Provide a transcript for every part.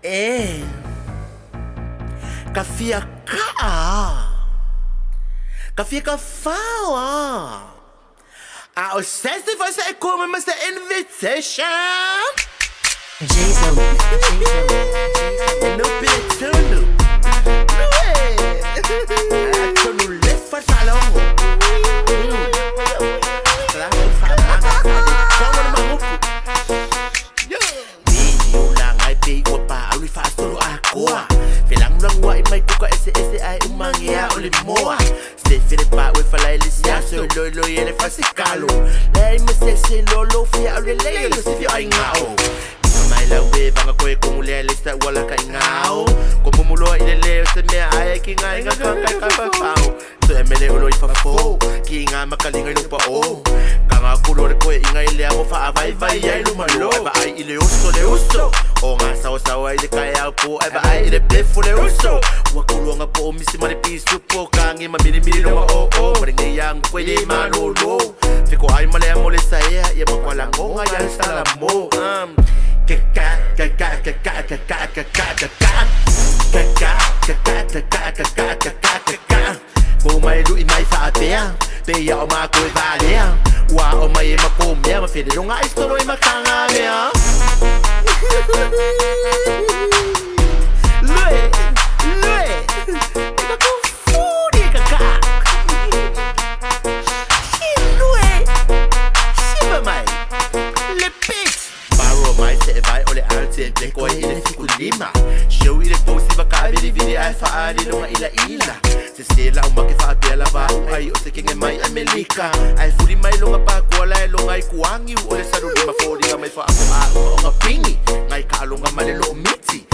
Eh, kafia ka fawa. A zesde van zij komen met de invitation. Jason. No big tunu. No way. Tunu left for salon. Video lang ay bigo pa Arifa solo ako Filang lang wa imay ko ka ese ay umangya ulit mo Stay fit pa we falay lisya So lolo yele fasikalo Lay me sexy lolo Fia relay lo si ay ngao May lawe banga ko'y kumulelis na wala ka ingao Kung bumulo ileleo sa mea ay kingay nga kang kay kapapaw So emele ulo ifafo Kinga makalingay lupa o Kanga kulore ko'y ingay lea mo faavay-vay ay lumalo Ba ay ile uso le uso O nga sawa-sawa ile kaya po Ay ba ay ile plefo le uso Wakulo nga po umisi maripiso po Kangi mamili-mili lo o Maringayang pwede manolo Fiko ay malaya mo le sa iya Iya magwalango nga yan sa lamo Kung may luin may faatea Teya o mako'y valea Wa o may makumya Mafili nung nga istoro'y makangamya Lue Ika kung fudi kaka Lue Shiba may Lepit Mai se vai ole alte de koi ile fikulima Show ile posi baka vidi ai faari no ila Se sela o make fa bela ba ai o se kinge mai Amerika Ai furi mai longa pa kola e longa i kuangi ole saru lima fori ga mai fa o nga pingi ngai ka longa malelo miti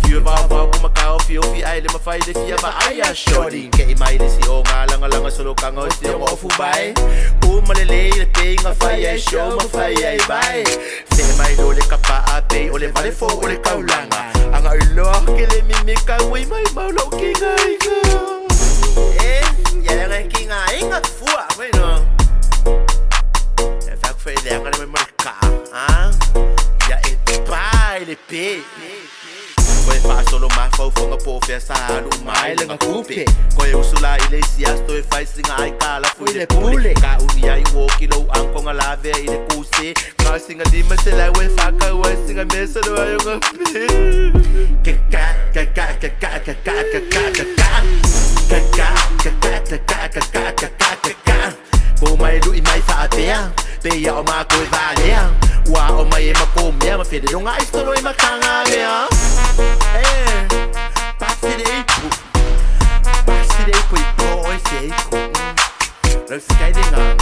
Fio ba ko makao fio fi ai le mafai de fia ba ai a shorty ke mai de si o nga langa solo kanga o si o fu bai o malele le pe nga fai ai show ma fai ai bai Se mai lo le kapa ape o le vale fo o le kaulanga anga ulo ke le mimika we mai maulo kinga inga ya nga kinga inga fua bueno fa foi le nga me marca ya e pai le pe Koe wha solo ma fau whanga po whea sa alu mai le ngā kupe Koe usula i le sias toi whai singa ai ka la fui le pule Ka uni ai wo kilo anko ngā lawe i le kuse Ngā singa lima se lai we whaka ua singa mesa no ai o ngā pe Ko mai lui mai whaatea Teia o mā koe valea Wa o mai e makomea Mawhiri runga istoro i makangamea Pasirei po i po e se eiko Rau sikai de ngā